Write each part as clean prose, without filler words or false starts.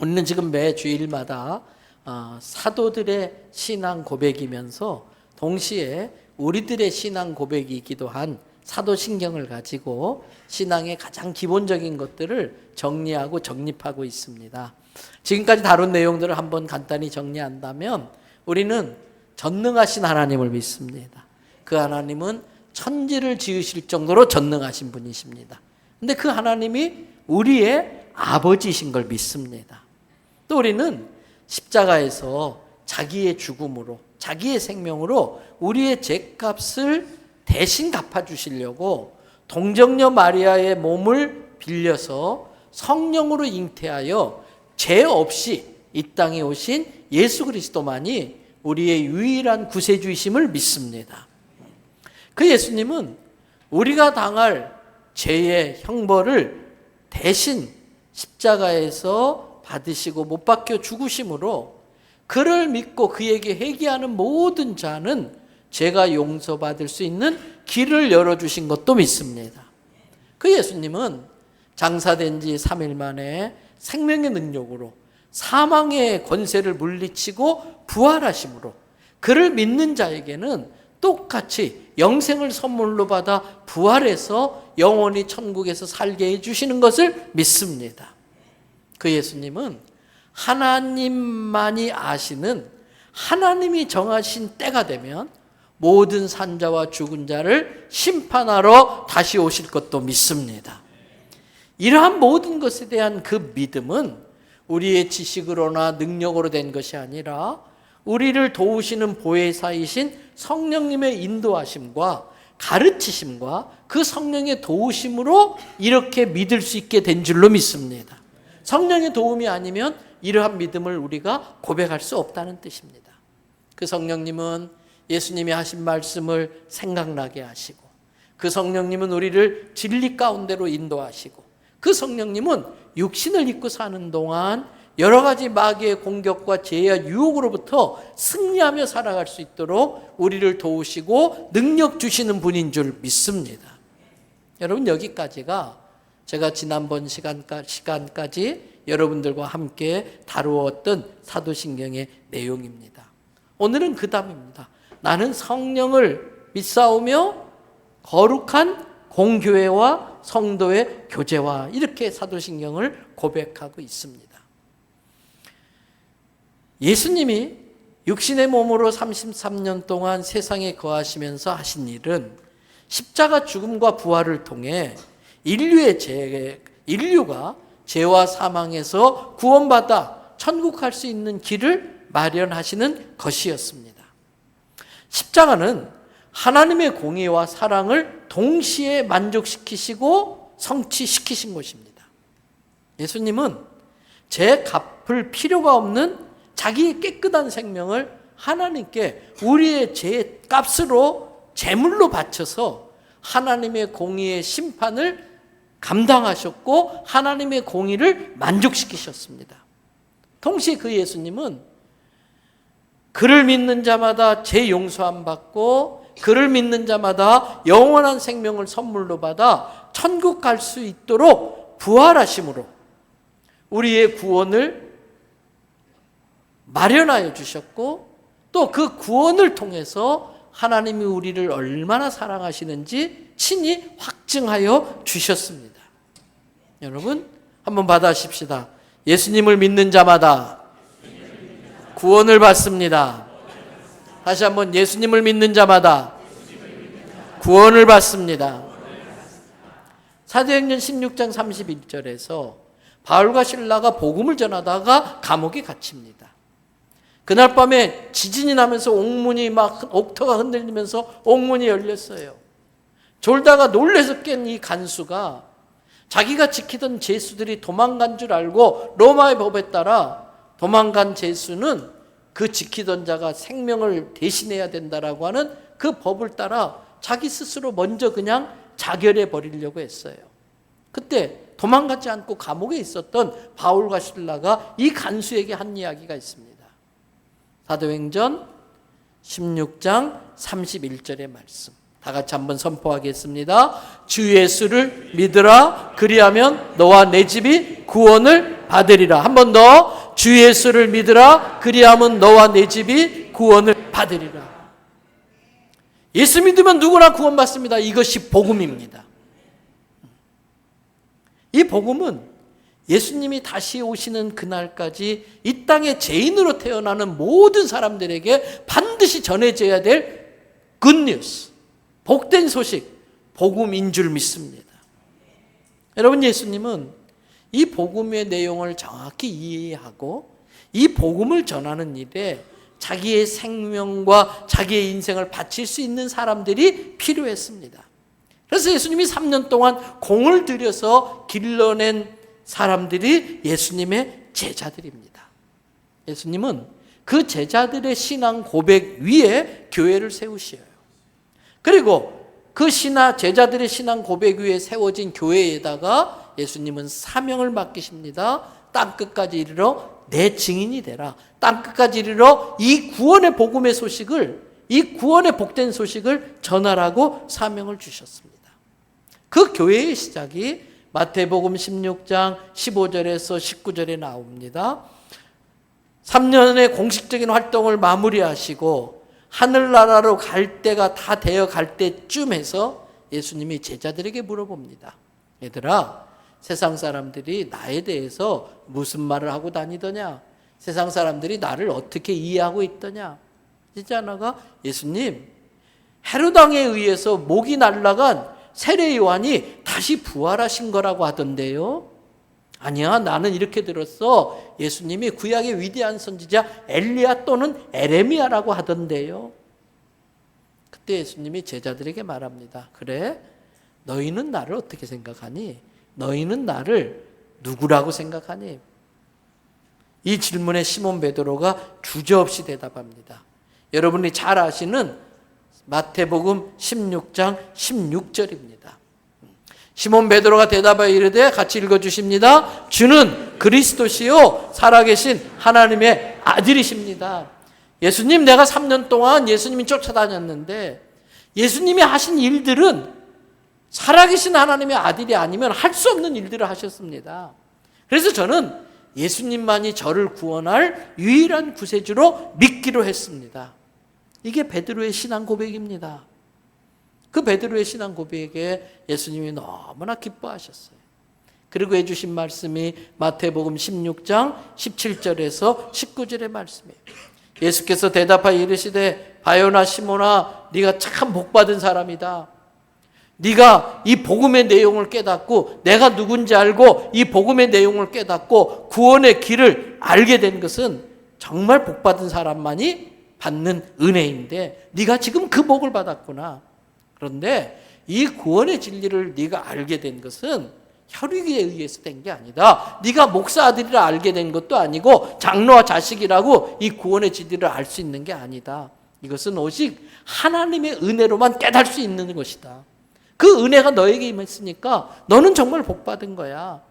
우리는 지금 매 주일마다 사도들의 신앙 고백이면서 동시에 우리들의 신앙 고백이기도 한 사도신경을 가지고 신앙의 가장 기본적인 것들을 정리하고 정립하고 있습니다. 지금까지 다룬 내용들을 한번 간단히 정리한다면 우리는 전능하신 하나님을 믿습니다. 그 하나님은 천지를 지으실 정도로 전능하신 분이십니다. 근데 그 하나님이 우리의 아버지이신 걸 믿습니다. 또 우리는 십자가에서 자기의 죽음으로, 자기의 생명으로 우리의 죄값을 대신 갚아주시려고 동정녀 마리아의 몸을 빌려서 성령으로 잉태하여 죄 없이 이 땅에 오신 예수 그리스도만이 우리의 유일한 구세주이심을 믿습니다. 그 예수님은 우리가 당할 죄의 형벌을 대신 십자가에서 받으시고 못 박혀 죽으심으로 그를 믿고 그에게 회개하는 모든 자는 죄가 용서받을 수 있는 길을 열어주신 것도 믿습니다. 그 예수님은 장사된 지 3일 만에 생명의 능력으로 사망의 권세를 물리치고 부활하심으로 그를 믿는 자에게는 똑같이 영생을 선물로 받아 부활해서 영원히 천국에서 살게 해주시는 것을 믿습니다. 그 예수님은 하나님만이 아시는, 하나님이 정하신 때가 되면 모든 산자와 죽은 자를 심판하러 다시 오실 것도 믿습니다. 이러한 모든 것에 대한 그 믿음은 우리의 지식으로나 능력으로 된 것이 아니라 우리를 도우시는 보혜사이신 성령님의 인도하심과 가르치심과 그 성령의 도우심으로 이렇게 믿을 수 있게 된 줄로 믿습니다. 성령의 도움이 아니면 이러한 믿음을 우리가 고백할 수 없다는 뜻입니다. 그 성령님은 예수님이 하신 말씀을 생각나게 하시고, 그 성령님은 우리를 진리 가운데로 인도하시고, 그 성령님은 육신을 입고 사는 동안 여러 가지 마귀의 공격과 죄와 유혹으로부터 승리하며 살아갈 수 있도록 우리를 도우시고 능력 주시는 분인 줄 믿습니다. 여러분, 여기까지가 제가 지난번 시간까지 여러분들과 함께 다루었던 사도신경의 내용입니다. 오늘은 그 다음입니다. 나는 성령을 믿사오며 거룩한 공교회와 성도의 교제와, 이렇게 사도신경을 고백하고 있습니다. 예수님이 육신의 몸으로 33년 동안 세상에 거하시면서 하신 일은 십자가 죽음과 부활을 통해 인류가 죄와 사망에서 구원받아 천국 갈 수 있는 길을 마련하시는 것이었습니다. 십자가는 하나님의 공의와 사랑을 동시에 만족시키시고 성취시키신 것입니다. 예수님은 죄 갚을 필요가 없는 자기의 깨끗한 생명을 하나님께 우리의 죄 값으로 제물로 바쳐서 하나님의 공의의 심판을 감당하셨고 하나님의 공의를 만족시키셨습니다. 동시에 그 예수님은 그를 믿는 자마다 죄 용서함 받고 그를 믿는 자마다 영원한 생명을 선물로 받아 천국 갈 수 있도록 부활하심으로 우리의 구원을 마련하여 주셨고, 또 그 구원을 통해서 하나님이 우리를 얼마나 사랑하시는지 친히 확증하여 주셨습니다. 여러분, 한번 받아십시다. 예수님을 믿는 자마다 구원을 받습니다. 다시 한번, 예수님을 믿는 자마다 구원을 받습니다. 사도행전 16장 31절에서 바울과 실라가 복음을 전하다가 감옥에 갇힙니다. 그날 밤에 지진이 나면서 옥문이 막 옥터가 흔들리면서 옥문이 열렸어요. 졸다가 놀래서 깬 이 간수가 자기가 지키던 죄수들이 도망간 줄 알고 로마의 법에 따라 도망간 죄수는 그 지키던 자가 생명을 대신해야 된다라고 하는 그 법을 따라 자기 스스로 먼저 그냥 자결해 버리려고 했어요. 그때 도망가지 않고 감옥에 있었던 바울과 실라가 이 간수에게 한 이야기가 있습니다. 사도행전 16장 31절의 말씀, 다 같이 한번 선포하겠습니다. 주 예수를 믿으라, 그리하면 너와 내 집이 구원을 받으리라. 한 번 더, 주 예수를 믿으라. 그리하면 너와 내 집이 구원을 받으리라. 예수 믿으면 누구나 구원받습니다. 이것이 복음입니다. 이 복음은 예수님이 다시 오시는 그날까지 이 땅에 죄인으로 태어나는 모든 사람들에게 반드시 전해져야 될 굿뉴스, 복된 소식, 복음인 줄 믿습니다. 여러분, 예수님은 이 복음의 내용을 정확히 이해하고 이 복음을 전하는 일에 자기의 생명과 자기의 인생을 바칠 수 있는 사람들이 필요했습니다. 그래서 예수님이 3년 동안 공을 들여서 길러낸 사람들이 예수님의 제자들입니다. 예수님은 그 제자들의 신앙 고백 위에 교회를 세우셔요. 그리고 그 제자들의 신앙 고백 위에 세워진 교회에다가 예수님은 사명을 맡기십니다. 땅끝까지 이르러 내 증인이 되라. 땅끝까지 이르러 이 구원의 복음의 소식을, 이 구원의 복된 소식을 전하라고 사명을 주셨습니다. 그 교회의 시작이 마태복음 16장 15절에서 19절에 나옵니다. 3년의 공식적인 활동을 마무리하시고 하늘나라로 갈 때가 다 되어 갈 때쯤 해서 예수님이 제자들에게 물어봅니다. 얘들아, 세상 사람들이 나에 대해서 무슨 말을 하고 다니더냐? 세상 사람들이 나를 어떻게 이해하고 있더냐? 이제 하나가, 예수님, 헤롯 왕에 의해서 목이 날라간 세례 요한이 다시 부활하신 거라고 하던데요? 아니야, 나는 이렇게 들었어. 예수님이 구약의 위대한 선지자 엘리야 또는 에레미야라고 하던데요. 그때 예수님이 제자들에게 말합니다. 그래? 너희는 나를 어떻게 생각하니? 너희는 나를 누구라고 생각하니? 이 질문에 시몬 베드로가 주저없이 대답합니다. 여러분이 잘 아시는 마태복음 16장 16절입니다. 시몬 베드로가 대답하여 이르되, 같이 읽어주십니다. 주는 그리스도시요 살아계신 하나님의 아들이십니다. 예수님, 내가 3년 동안 예수님이 쫓아다녔는데 예수님이 하신 일들은 살아계신 하나님의 아들이 아니면 할 수 없는 일들을 하셨습니다. 그래서 저는 예수님만이 저를 구원할 유일한 구세주로 믿기로 했습니다. 이게 베드로의 신앙 고백입니다. 그 베드로의 신앙 고백에 예수님이 너무나 기뻐하셨어요. 그리고 해주신 말씀이 마태복음 16장 17절에서 19절의 말씀이에요. 예수께서 대답하여 이르시되, 바요나 시몬아, 네가 참 복받은 사람이다. 네가 이 복음의 내용을 깨닫고 내가 누군지 알고 이 복음의 내용을 깨닫고 구원의 길을 알게 된 것은 정말 복받은 사람만이 받는 은혜인데 네가 지금 그 복을 받았구나. 그런데 이 구원의 진리를 네가 알게 된 것은 혈육에 의해서 된 게 아니다. 네가 목사 아들이라 알게 된 것도 아니고 장로와 자식이라고 이 구원의 진리를 알 수 있는 게 아니다. 이것은 오직 하나님의 은혜로만 깨달을 수 있는 것이다. 그 은혜가 너에게 임했으니까 너는 정말 복받은 거야.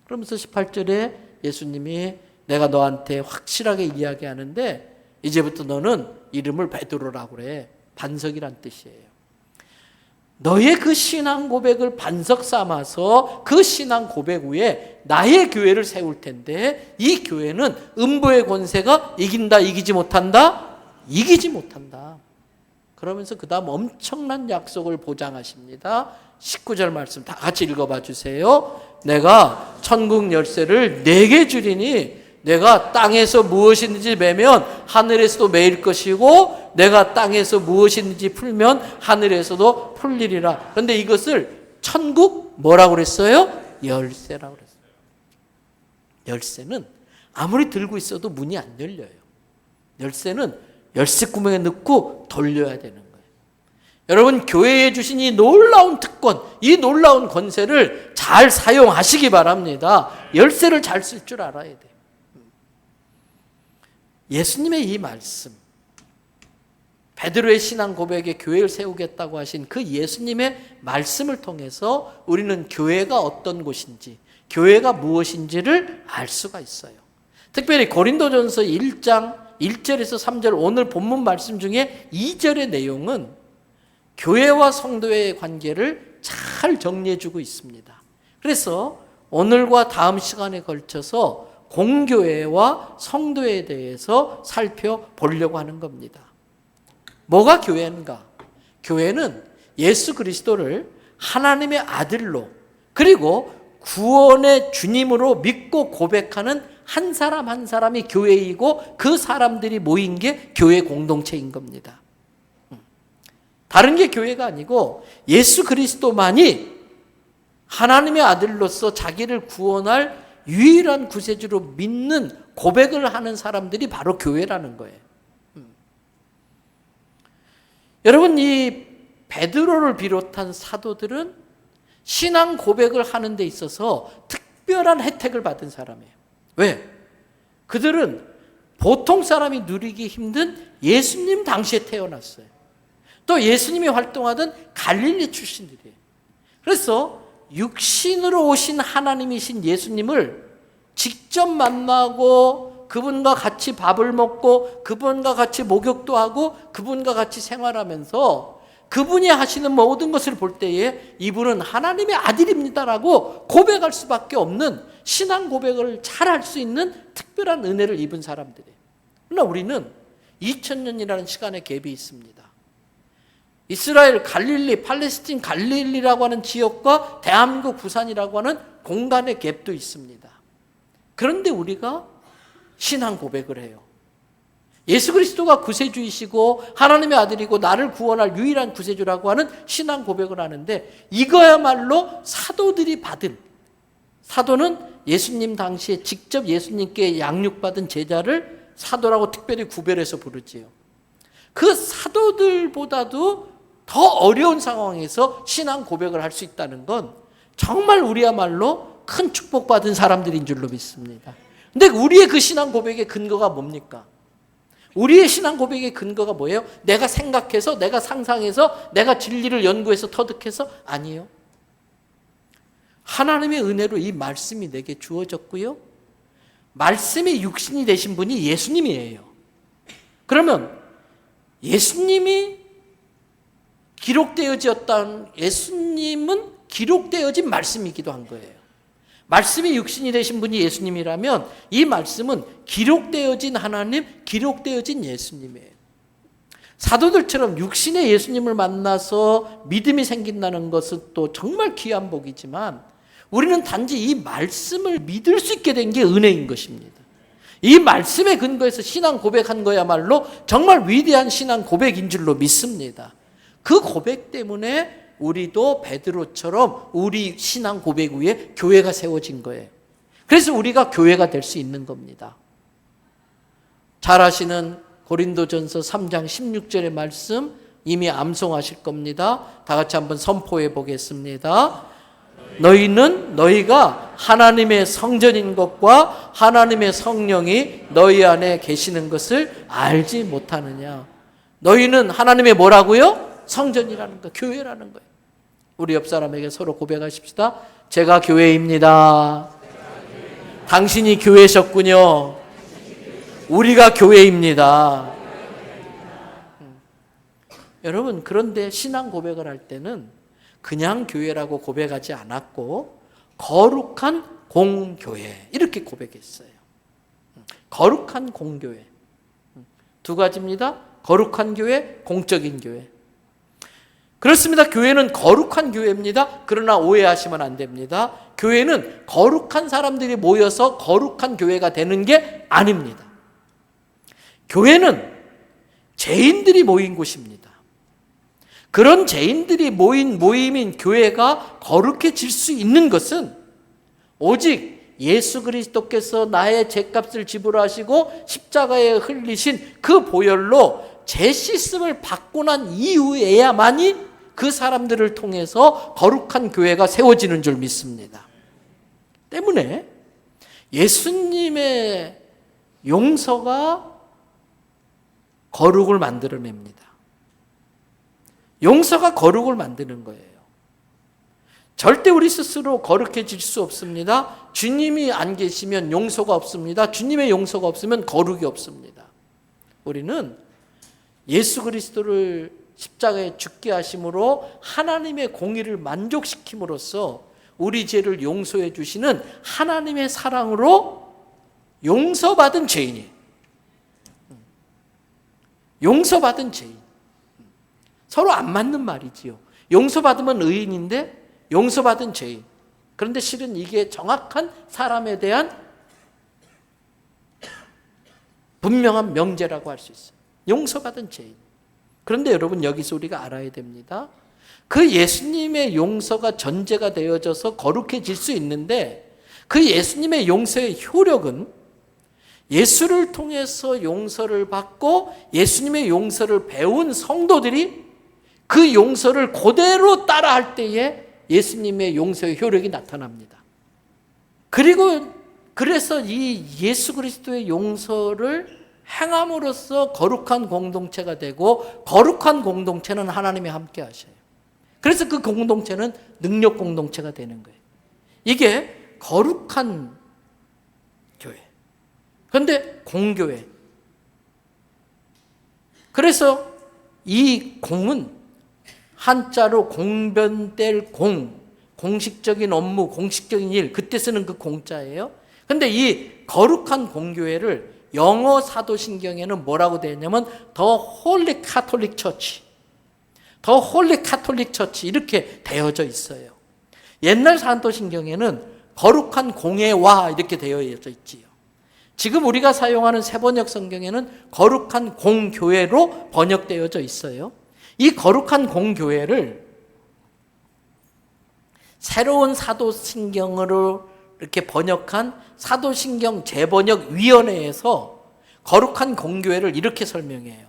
그러면서 18절에 예수님이 내가 너한테 확실하게 이야기하는데 이제부터 너는 이름을 베드로라고 그래. 반석이란 뜻이에요. 너의 그 신앙 고백을 반석 삼아서 그 신앙 고백 위에 나의 교회를 세울 텐데 이 교회는 음부의 권세가 이긴다, 이기지 못한다? 이기지 못한다. 그러면서 그 다음 엄청난 약속을 보장하십니다. 19절 말씀 다 같이 읽어봐 주세요. 내가 천국 열쇠를 네게 주리니 내가 땅에서 무엇이든지 매면 하늘에서도 매일 것이고 내가 땅에서 무엇이든지 풀면 하늘에서도 풀리리라. 그런데 이것을 천국 뭐라고 그랬어요? 열쇠라고 그랬어요. 열쇠는 아무리 들고 있어도 문이 안 열려요. 열쇠는 열쇠 구멍에 넣고 돌려야 되는 거예요. 여러분, 교회에 주신 이 놀라운 특권, 이 놀라운 권세를 잘 사용하시기 바랍니다. 열쇠를 잘 쓸 줄 알아야 돼요. 예수님의 이 말씀, 베드로의 신앙 고백에 교회를 세우겠다고 하신 그 예수님의 말씀을 통해서 우리는 교회가 어떤 곳인지, 교회가 무엇인지를 알 수가 있어요. 특별히 고린도전서 1장 1절에서 3절 오늘 본문 말씀 중에 2절의 내용은 교회와 성도의 관계를 잘 정리해 주고 있습니다. 그래서 오늘과 다음 시간에 걸쳐서 공교회와 성도에 대해서 살펴보려고 하는 겁니다. 뭐가 교회인가? 교회는 예수 그리스도를 하나님의 아들로 그리고 구원의 주님으로 믿고 고백하는 한 사람 한 사람이 교회이고 그 사람들이 모인 게 교회 공동체인 겁니다. 다른 게 교회가 아니고 예수 그리스도만이 하나님의 아들로서 자기를 구원할 유일한 구세주로 믿는 고백을 하는 사람들이 바로 교회라는 거예요. 여러분, 이 베드로를 비롯한 사도들은 신앙 고백을 하는 데 있어서 특별한 혜택을 받은 사람이에요. 왜? 그들은 보통 사람이 누리기 힘든 예수님 당시에 태어났어요. 또 예수님이 활동하던 갈릴리 출신들이에요. 그래서 육신으로 오신 하나님이신 예수님을 직접 만나고 그분과 같이 밥을 먹고 그분과 같이 목욕도 하고 그분과 같이 생활하면서 그분이 하시는 모든 것을 볼 때에 이분은 하나님의 아들입니다라고 고백할 수밖에 없는 신앙 고백을 잘 할 수 있는 특별한 은혜를 입은 사람들이에요. 그러나 우리는 2000년이라는 시간의 갭이 있습니다. 이스라엘 갈릴리, 팔레스틴 갈릴리라고 하는 지역과 대한민국 부산이라고 하는 공간의 갭도 있습니다. 그런데 우리가 신앙 고백을 해요. 예수 그리스도가 구세주이시고 하나님의 아들이고 나를 구원할 유일한 구세주라고 하는 신앙 고백을 하는데 이거야말로 사도들이 받은, 사도는 예수님 당시에 직접 예수님께 양육받은 제자를 사도라고 특별히 구별해서 부르지요. 그 사도들보다도 더 어려운 상황에서 신앙 고백을 할 수 있다는 건 정말 우리야말로 큰 축복받은 사람들인 줄로 믿습니다. 근데 우리의 그 신앙 고백의 근거가 뭡니까? 우리의 신앙 고백의 근거가 뭐예요? 내가 생각해서, 내가 상상해서, 내가 진리를 연구해서 터득해서? 아니에요. 하나님의 은혜로 이 말씀이 내게 주어졌고요. 말씀이 육신이 되신 분이 예수님이에요. 그러면 예수님이 기록되어졌다는, 예수님은 기록되어진 말씀이기도 한 거예요. 말씀이 육신이 되신 분이 예수님이라면 이 말씀은 기록되어진 하나님, 기록되어진 예수님이에요. 사도들처럼 육신의 예수님을 만나서 믿음이 생긴다는 것은 또 정말 귀한 복이지만 우리는 단지 이 말씀을 믿을 수 있게 된 게 은혜인 것입니다. 이 말씀에 근거해서 신앙 고백한 거야말로 정말 위대한 신앙 고백인 줄로 믿습니다. 그 고백 때문에 우리도 베드로처럼 우리 신앙 고백 위에 교회가 세워진 거예요. 그래서 우리가 교회가 될 수 있는 겁니다. 잘 아시는 고린도전서 3장 16절의 말씀 이미 암송하실 겁니다. 다 같이 한번 선포해 보겠습니다. 너희가 하나님의 성전인 것과 하나님의 성령이 너희 안에 계시는 것을 알지 못하느냐. 너희는 하나님의 뭐라고요? 성전이라는 거, 교회라는 거예요. 우리 옆 사람에게 서로 고백하십시다. 제가 교회입니다. 당신이 교회셨군요. 우리가 교회입니다. 여러분, 그런데 신앙 고백을 할 때는 그냥 교회라고 고백하지 않았고 거룩한 공교회 이렇게 고백했어요. 거룩한 공교회. 두 가지입니다. 거룩한 교회, 공적인 교회. 그렇습니다. 교회는 거룩한 교회입니다. 그러나 오해하시면 안 됩니다. 교회는 거룩한 사람들이 모여서 거룩한 교회가 되는 게 아닙니다. 교회는 죄인들이 모인 곳입니다. 그런 죄인들이 모인 모임인 교회가 거룩해질 수 있는 것은 오직 예수 그리스도께서 나의 죄값을 지불하시고 십자가에 흘리신 그 보혈로 죄 씻음을 받고 난 이후에야만이 그 사람들을 통해서 거룩한 교회가 세워지는 줄 믿습니다. 때문에 예수님의 용서가 거룩을 만들어냅니다. 용서가 거룩을 만드는 거예요. 절대 우리 스스로 거룩해질 수 없습니다. 주님이 안 계시면 용서가 없습니다. 주님의 용서가 없으면 거룩이 없습니다. 우리는 예수 그리스도를 십자가에 죽게 하심으로 하나님의 공의를 만족시킴으로써 우리 죄를 용서해 주시는 하나님의 사랑으로 용서받은 죄인이에요. 용서받은 죄인. 서로 안 맞는 말이지요. 용서받으면 의인인데 용서받은 죄인. 그런데 실은 이게 정확한 사람에 대한 분명한 명제라고 할 수 있어요. 용서받은 죄인. 그런데 여러분 여기서 우리가 알아야 됩니다. 그 예수님의 용서가 전제가 되어져서 거룩해질 수 있는데 그 예수님의 용서의 효력은 예수를 통해서 용서를 받고 예수님의 용서를 배운 성도들이 그 용서를 그대로 따라할 때에 예수님의 용서의 효력이 나타납니다. 그래서 이 예수 그리스도의 용서를 행함으로써 거룩한 공동체가 되고 거룩한 공동체는 하나님이 함께 하셔요. 그래서 그 공동체는 능력 공동체가 되는 거예요. 이게 거룩한 교회. 그런데 공교회. 그래서 이 공은 한자로 공변될 공식적인 업무, 공식적인 일, 그때 쓰는 그 공자예요. 그런데 이 거룩한 공교회를 영어 사도신경에는 뭐라고 되어 있냐면 더 홀리 카톨릭 처치, 더 홀리 카톨릭 처치 이렇게 되어져 있어요. 옛날 사도신경에는 거룩한 공회와 이렇게 되어져 있지요. 지금 우리가 사용하는 새번역 성경에는 거룩한 공교회로 번역되어져 있어요. 이 거룩한 공교회를 새로운 사도신경으로 이렇게 번역한 사도신경 재번역위원회에서 거룩한 공교회를 이렇게 설명해요.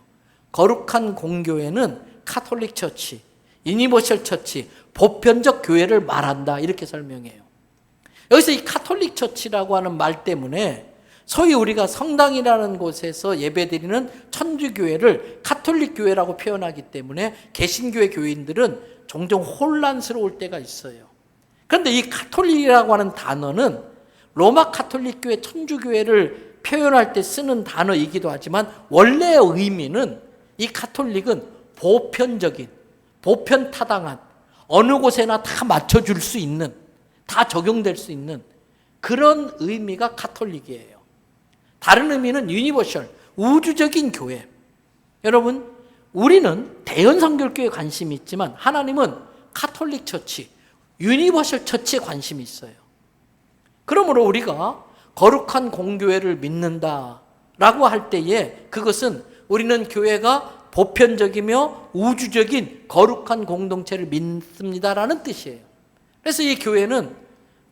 거룩한 공교회는 카톨릭 처치, 유니버셜 처치, 보편적 교회를 말한다 이렇게 설명해요. 여기서 이 카톨릭 처치라고 하는 말 때문에 소위 우리가 성당이라는 곳에서 예배드리는 천주교회를 카톨릭 교회라고 표현하기 때문에 개신교회 교인들은 종종 혼란스러울 때가 있어요. 그런데 이 카톨릭이라고 하는 단어는 로마 카톨릭 교회 천주교회를 표현할 때 쓰는 단어이기도 하지만 원래의 의미는 이 카톨릭은 보편적인, 보편타당한, 어느 곳에나 다 맞춰줄 수 있는, 다 적용될 수 있는 그런 의미가 카톨릭이에요. 다른 의미는 유니버셜, 우주적인 교회. 여러분, 우리는 대연성결교회에 관심이 있지만 하나님은 카톨릭 처치, 유니버셜 처치에 관심이 있어요. 그러므로 우리가 거룩한 공교회를 믿는다라고 할 때에 그것은 우리는 교회가 보편적이며 우주적인 거룩한 공동체를 믿습니다라는 뜻이에요. 그래서 이 교회는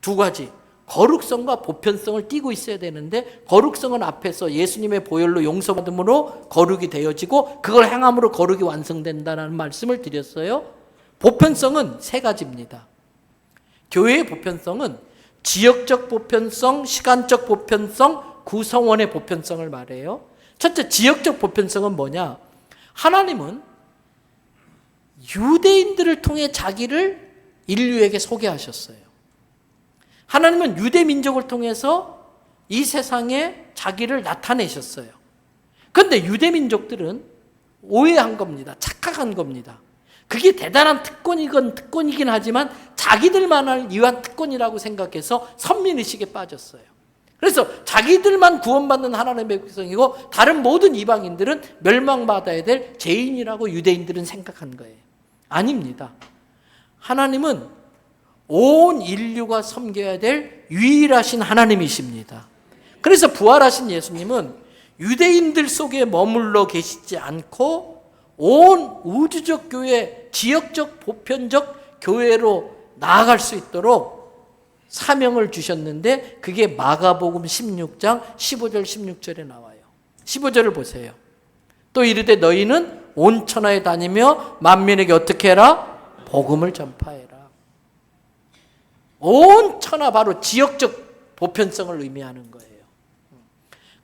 두 가지, 거룩성과 보편성을 띠고 있어야 되는데 거룩성은 앞에서 예수님의 보혈로 용서받음으로 거룩이 되어지고 그걸 행함으로 거룩이 완성된다는 말씀을 드렸어요. 보편성은 세 가지입니다. 교회의 보편성은 지역적 보편성, 시간적 보편성, 구성원의 보편성을 말해요. 첫째, 지역적 보편성은 뭐냐? 하나님은 유대인들을 통해 자기를 인류에게 소개하셨어요. 하나님은 유대 민족을 통해서 이 세상에 자기를 나타내셨어요. 그런데 유대 민족들은 오해한 겁니다. 착각한 겁니다. 그게 대단한 특권이긴 하지만 자기들만을 위한 특권이라고 생각해서 선민의식에 빠졌어요. 그래서 자기들만 구원받는 하나님의 백성이고 다른 모든 이방인들은 멸망받아야 될 죄인이라고 유대인들은 생각한 거예요. 아닙니다. 하나님은 온 인류가 섬겨야 될 유일하신 하나님이십니다. 그래서 부활하신 예수님은 유대인들 속에 머물러 계시지 않고 온 우주적 교회, 지역적 보편적 교회로 나아갈 수 있도록 사명을 주셨는데 그게 마가복음 16장 15절 16절에 나와요. 15절을 보세요. 또 이르되 너희는 온 천하에 다니며 만민에게 어떻게 해라? 복음을 전파해라. 온 천하, 바로 지역적 보편성을 의미하는 거예요.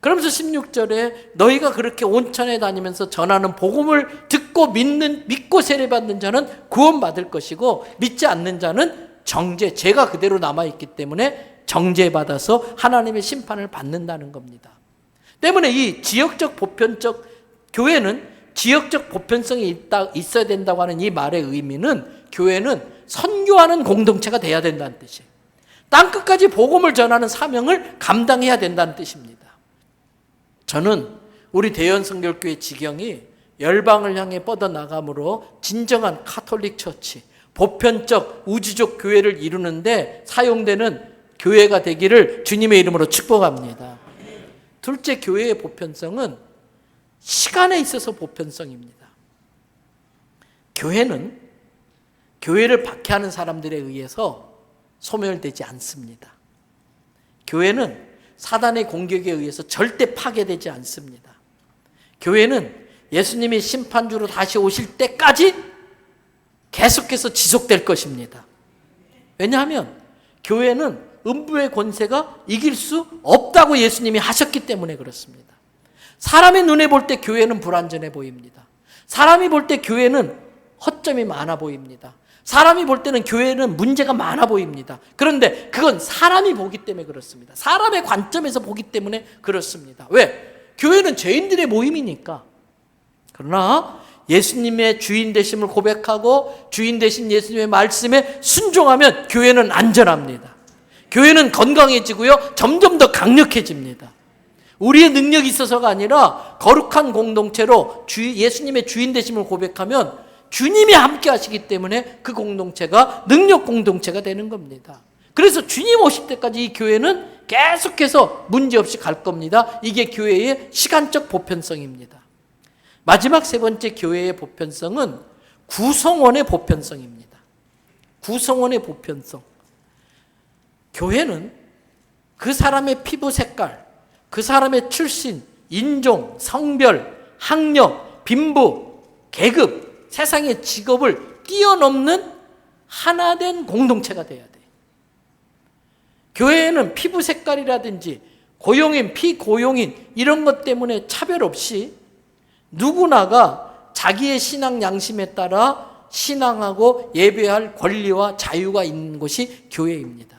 그러면서 16절에 너희가 그렇게 온 천하에 다니면서 전하는 복음을 듣고 믿고 세례받는 자는 구원받을 것이고 믿지 않는 자는 죄가 그대로 남아있기 때문에 정죄받아서 하나님의 심판을 받는다는 겁니다. 때문에 이 지역적 보편적 교회는 지역적 보편성이 있어야 된다고 하는 이 말의 의미는 교회는 선교하는 공동체가 돼야 된다는 뜻이에요. 땅끝까지 복음을 전하는 사명을 감당해야 된다는 뜻입니다. 저는 우리 대연성결교회 지경이 열방을 향해 뻗어나감으로 진정한 카톨릭 처치, 보편적 우주적 교회를 이루는데 사용되는 교회가 되기를 주님의 이름으로 축복합니다. 둘째, 교회의 보편성은 시간에 있어서 보편성입니다. 교회는 교회를 박해하는 사람들에 의해서 소멸되지 않습니다. 교회는 사단의 공격에 의해서 절대 파괴되지 않습니다. 교회는 예수님이 심판주로 다시 오실 때까지 계속해서 지속될 것입니다. 왜냐하면 교회는 음부의 권세가 이길 수 없다고 예수님이 하셨기 때문에 그렇습니다. 사람의 눈에 볼 때 교회는 불완전해 보입니다. 사람이 볼 때 교회는 허점이 많아 보입니다. 사람이 볼 때는 교회는 문제가 많아 보입니다. 그런데 그건 사람이 보기 때문에 그렇습니다. 사람의 관점에서 보기 때문에 그렇습니다. 왜? 교회는 죄인들의 모임이니까. 그러나 예수님의 주인 되심을 고백하고 주인 되신 예수님의 말씀에 순종하면 교회는 안전합니다. 교회는 건강해지고요, 점점 더 강력해집니다. 우리의 능력이 있어서가 아니라 거룩한 공동체로 예수님의 주인 되심을 고백하면 주님이 함께 하시기 때문에 그 공동체가 능력 공동체가 되는 겁니다. 그래서 주님 오실 때까지 이 교회는 계속해서 문제없이 갈 겁니다. 이게 교회의 시간적 보편성입니다. 마지막 세 번째 교회의 보편성은 구성원의 보편성입니다. 구성원의 보편성. 교회는 그 사람의 피부 색깔, 그 사람의 출신, 인종, 성별, 학력, 빈부, 계급, 세상의 직업을 뛰어넘는 하나된 공동체가 돼야 돼. 교회에는 피부 색깔이라든지 고용인, 피고용인 이런 것 때문에 차별 없이 누구나가 자기의 신앙 양심에 따라 신앙하고 예배할 권리와 자유가 있는 곳이 교회입니다.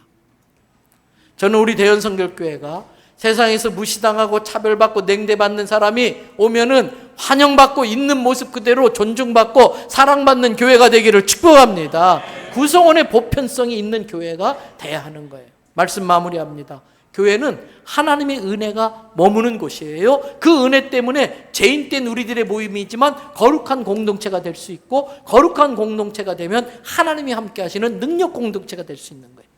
저는 우리 대연성결교회가 세상에서 무시당하고 차별받고 냉대받는 사람이 오면은 환영받고 있는 모습 그대로 존중받고 사랑받는 교회가 되기를 축복합니다. 구성원의 보편성이 있는 교회가 돼야 하는 거예요. 말씀 마무리합니다. 교회는 하나님의 은혜가 머무는 곳이에요. 그 은혜 때문에 죄인된 우리들의 모임이지만 거룩한 공동체가 될 수 있고, 거룩한 공동체가 되면 하나님이 함께 하시는 능력 공동체가 될 수 있는 거예요.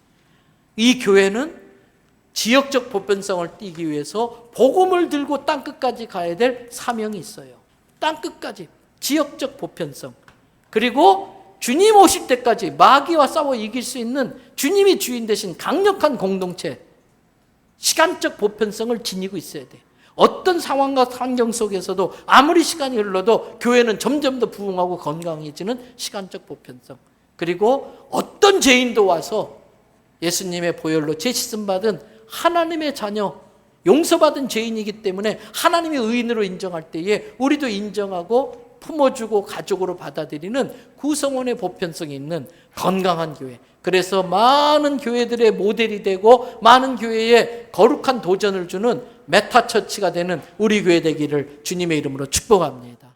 이 교회는 지역적 보편성을 띠기 위해서 복음을 들고 땅끝까지 가야 될 사명이 있어요. 땅끝까지 지역적 보편성, 그리고 주님 오실 때까지 마귀와 싸워 이길 수 있는 주님이 주인 되신 강력한 공동체, 시간적 보편성을 지니고 있어야 돼. 어떤 상황과 환경 속에서도 아무리 시간이 흘러도 교회는 점점 더 부흥하고 건강해지는 시간적 보편성, 그리고 어떤 죄인도 와서 예수님의 보혈로 죄씻음 받은 하나님의 자녀, 용서받은 죄인이기 때문에 하나님의 의인으로 인정할 때에 우리도 인정하고 품어주고 가족으로 받아들이는 구성원의 보편성이 있는 건강한 교회. 그래서 많은 교회들의 모델이 되고 많은 교회에 거룩한 도전을 주는 메타처치가 되는 우리 교회 되기를 주님의 이름으로 축복합니다.